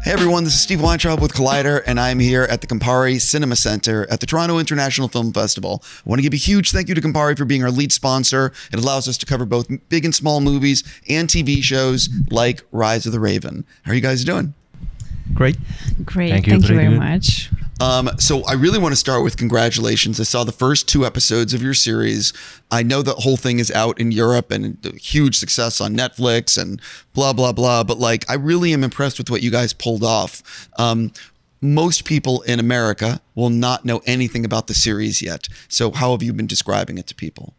Hey everyone, this is Steve Weintraub with Collider, and I'm here at the Campari Cinema Center at the Toronto International Film Festival. I want to give a huge thank you to Campari for being our lead sponsor. It allows us to cover both big and small movies and TV shows like Rise of the Raven. How are you guys doing? Great. Thank you very much. So I really want to start with congratulations. I saw the first 2 episodes of your series. I know the whole thing is out in Europe and a huge success on Netflix and blah, blah, blah. But like, I really am impressed with what you guys pulled off. Most people in America will not know anything about the series yet. So how have you been describing it to people?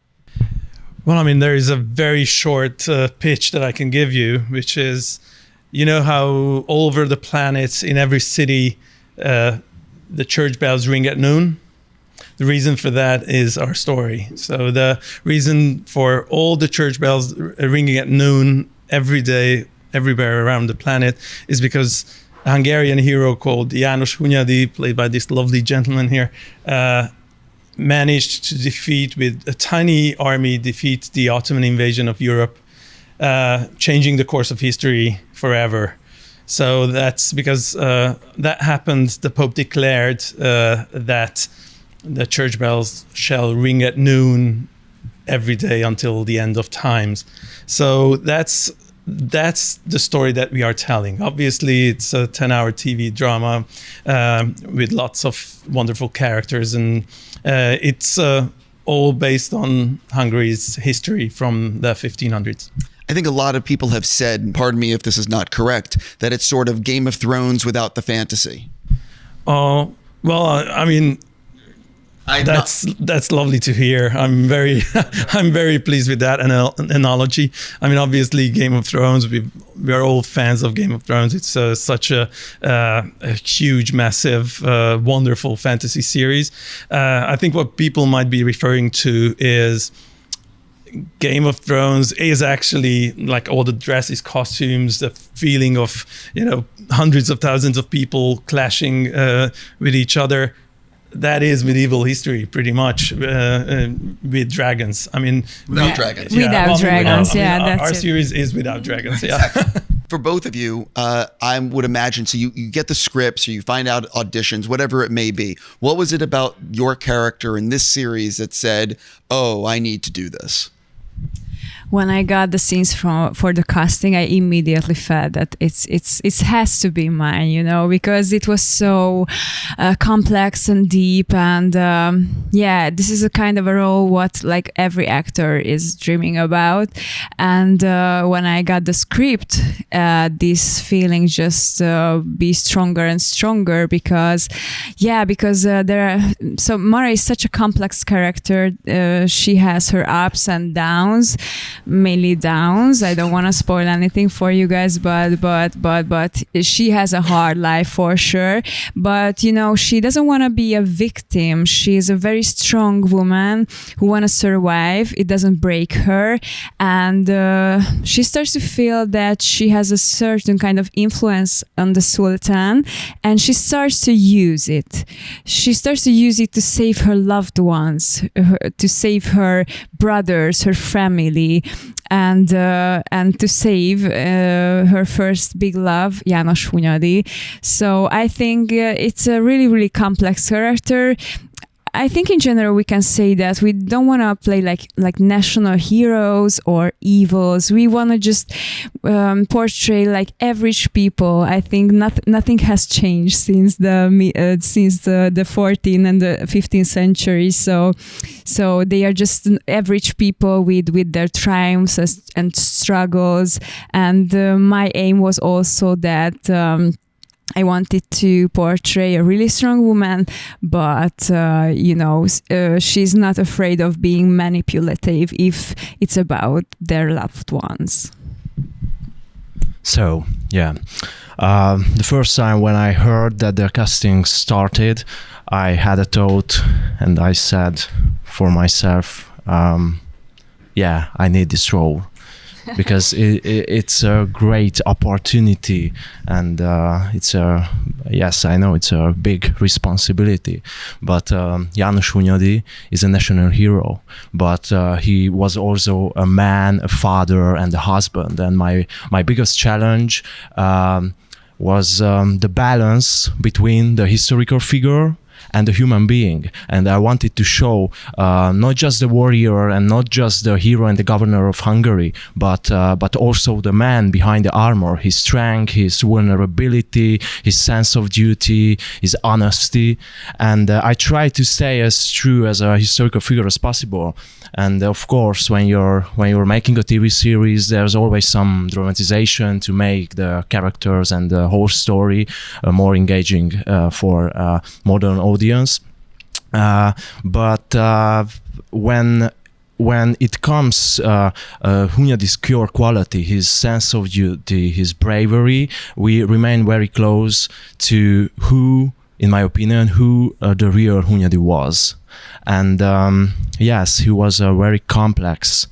Well, I mean, there is a very short pitch that I can give you, which is, you know how all over the planet, in every city, the church bells ring at noon? The reason for that is our story. So the reason for all the church bells ringing at noon every day, everywhere around the planet, is because a Hungarian hero called John Hunyadi, played by this lovely gentleman here, managed to defeat, with a tiny army, defeat the Ottoman invasion of Europe, changing the course of history forever. So that's because that happened. The Pope declared that the church bells shall ring at noon every day until the end of times. So that's the story that we are telling. Obviously, it's a 10-hour TV drama with lots of wonderful characters, and it's all based on Hungary's history from the 1500s. I think a lot of people have said, and pardon me if this is not correct, that it's sort of Game of Thrones without the fantasy. Oh, well, I mean, that's lovely to hear. I'm very pleased with that analogy. I mean, obviously, Game of Thrones. We are all fans of Game of Thrones. It's such a huge, massive, wonderful fantasy series. I think what people might be referring to is Game of Thrones is actually like all the dresses, costumes, the feeling of, hundreds of thousands of people clashing with each other. That is medieval history, pretty much, with dragons. I mean, without dragons. Without dragons, that's our it. series is without dragons, yeah. For both of you, I would imagine, so you get the scripts, or you find out auditions, whatever it may be. What was it about your character in this series that said, oh, I need to do this? When I got the scenes for the casting, I immediately felt that it has to be mine, because it was so complex and deep, and this is a kind of a role what like every actor is dreaming about. And when I got the script, this feeling just be stronger and stronger because Mara is such a complex character. She has her ups and downs. Mainly downs. I don't want to spoil anything for you guys, but she has a hard life for sure. But she doesn't want to be a victim. She is a very strong woman who want to survive. It doesn't break her, and she starts to feel that she has a certain kind of influence on the Sultan, and she starts to use it. She starts to use it to save her loved ones, to save her brothers, her family, and to save her first big love, János Hunyadi. So I think it's a really, really complex character. I think in general we can say that we don't want to play like national heroes or evils. We want to just portray like average people. I think nothing has changed since the 14th and the 15th century. So they are just average people with their triumphs and struggles. And my aim was also that I wanted to portray a really strong woman, but she's not afraid of being manipulative if it's about their loved ones. So, the first time when I heard that the casting started, I had a thought, and I said for myself, I need this role. Because it's a great opportunity, and I know it's a big responsibility, but János Hunyadi is a national hero, but he was also a man, a father, and a husband. And my biggest challenge was the balance between the historical figure and the human being. And I wanted to show not just the warrior and not just the hero and the governor of Hungary, but also the man behind the armor, his strength, his vulnerability, his sense of duty, his honesty. And I try to stay as true as a historical figure as possible. And of course, when you're making a TV series, there's always some dramatization to make the characters and the whole story more engaging for modern audience. But when it comes Hunyadi's core quality, his sense of duty, his bravery, we remain very close to who, in my opinion, the real Hunyadi was. And yes, he was a very complex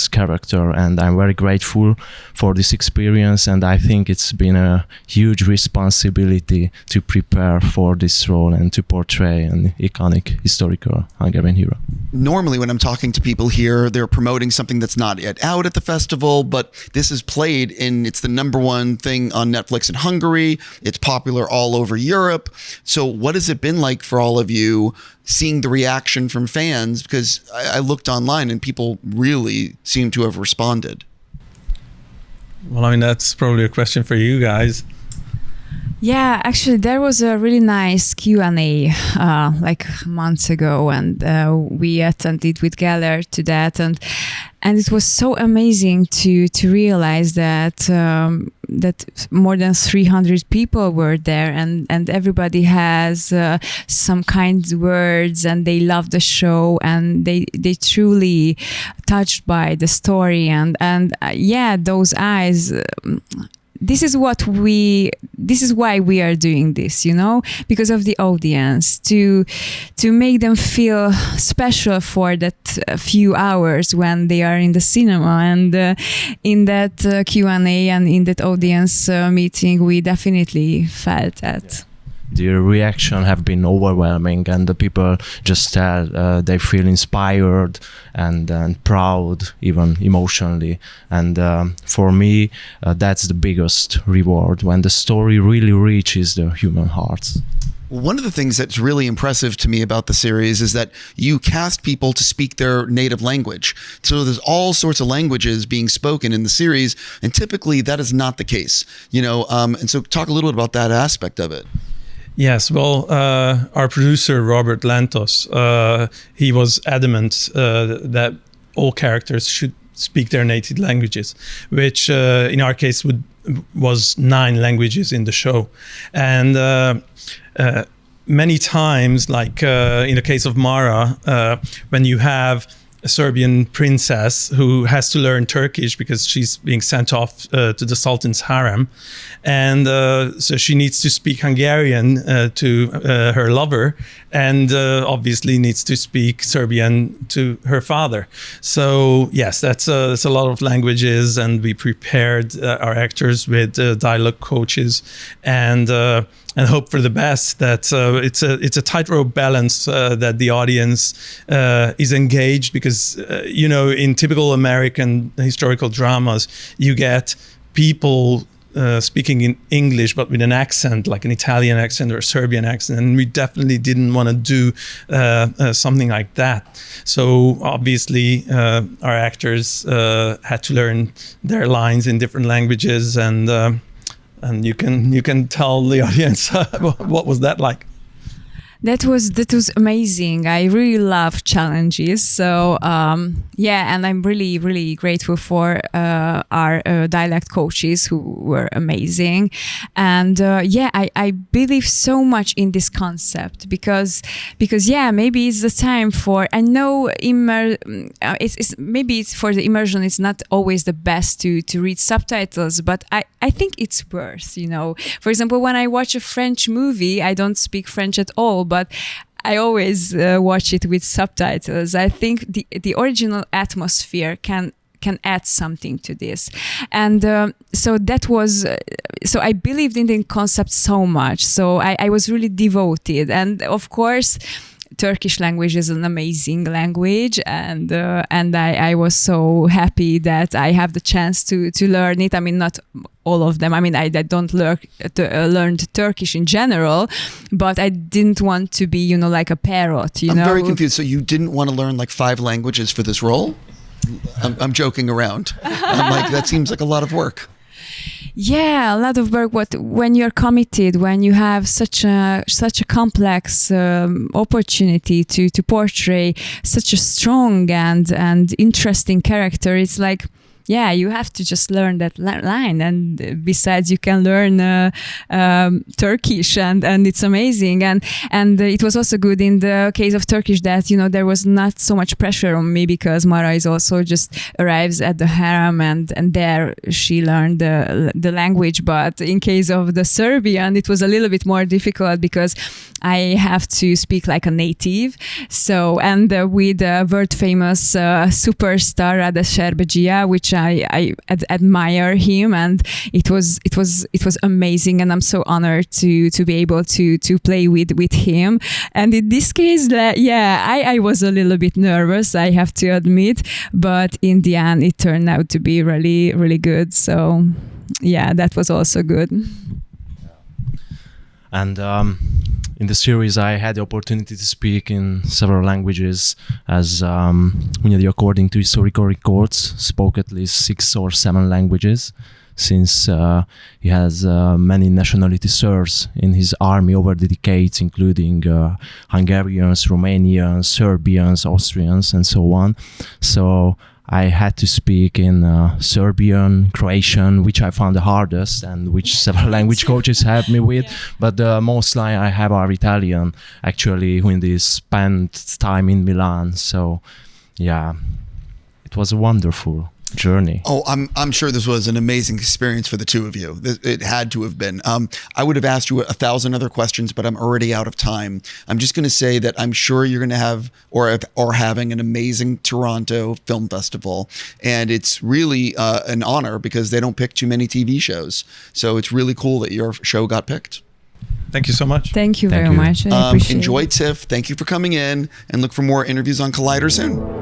character, and I'm very grateful for this experience, and I think it's been a huge responsibility to prepare for this role and to portray an iconic historical Hungarian hero. Normally when I'm talking to people here, they're promoting something that's not yet out at the festival, but this is played it's the #1 thing on Netflix in Hungary. It's popular all over Europe. So what has it been like for all of you seeing the reaction from fans? Because I looked online and people really seem to have responded. Well, I mean, that's probably a question for you guys. Yeah, actually, there was a really nice Q&A like months ago, and we attended with Gellért to that, and it was so amazing to realize that that more than 300 people were there, and everybody has some kind words, and they love the show, and they truly touched by the story, and yeah, those eyes. This is why we are doing this, because of the audience, to make them feel special for that few hours when they are in the cinema. And in that Q&A and in that audience meeting, we definitely felt that. Yeah. The reaction have been overwhelming, and the people just tell they feel inspired and proud, even emotionally. And for me, that's the biggest reward, when the story really reaches the human hearts. One of the things that's really impressive to me about the series is that you cast people to speak their native language. So there's all sorts of languages being spoken in the series, and typically that is not the case, and so talk a little bit about that aspect of it. Yes, well, our producer, Robert Lantos, he was adamant that all characters should speak their native languages, which in our case was 9 languages in the show. And many times, like in the case of Mara, when you have a Serbian princess who has to learn Turkish because she's being sent off to the Sultan's harem. And so she needs to speak Hungarian to her lover, and obviously needs to speak Serbian to her father. So yes, that's a lot of languages, and we prepared our actors with dialogue coaches, and hope for the best. That it's a tightrope balance that the audience is engaged, because in typical American historical dramas you get people speaking in English but with an accent, like an Italian accent or a Serbian accent, and we definitely didn't want to do something like that. So obviously our actors had to learn their lines in different languages, and you can tell the audience what was that like. That was amazing. I really love challenges. So yeah, and I'm really, really grateful for our dialect coaches who were amazing. And yeah, I believe so much in this concept because yeah, maybe it's the time for. I know maybe it's for the immersion. It's not always the best to read subtitles, but I think it's worth. For example, when I watch a French movie, I don't speak French at all, but I always watch it with subtitles. I think the original atmosphere can add something to this, and so that was so I believed in the concept so much. So I was really devoted, and of course, Turkish language is an amazing language, and I was so happy that I have the chance to learn it. I mean, not all of them. I mean, I don't learned Turkish in general, but I didn't want to be, like a parrot. I'm very confused. So you didn't want to learn like 5 languages for this role? I'm joking around. I'm like, that seems like a lot of work. Yeah, a lot of work. But when you're committed, when you have such a complex opportunity to portray such a strong and interesting character, it's like, yeah, you have to just learn that line, and besides, you can learn Turkish, and it's amazing. And it was also good in the case of Turkish that there was not so much pressure on me, because Mara is also just arrives at the harem, and there she learned the language. But in case of the Serbian, it was a little bit more difficult, because I have to speak like a native. So, and with world famous superstar Rada Sherbejia, which I admire him, and it was amazing, and I'm so honored to be able to play with him. And in this case, I was a little bit nervous, I have to admit, but in the end it turned out to be really, really good. So yeah, that was also good. And in the series, I had the opportunity to speak in several languages, as Hunyadi, according to historical records, spoke at least 6 or 7 languages, since he has many nationality serfs in his army over the decades, including Hungarians, Romanians, Serbians, Austrians, and so on. So I had to speak in Serbian, Croatian, which I found the hardest, and which several language coaches helped me with. Yeah. But the most line I have are Italian, actually, when they spent time in Milan. So, yeah, it was a wonderful journey. Oh, I'm sure this was an amazing experience for the two of you. It had to have been. I would have asked you 1,000 other questions, but I'm already out of time. I'm just going to say that I'm sure you're going to have or having an amazing Toronto Film Festival, and it's really an honor, because they don't pick too many TV shows. So it's really cool that your show got picked. Thank you so much. Thank you very much. I appreciate enjoy TIFF. Thank you for coming in, and look for more interviews on Collider soon.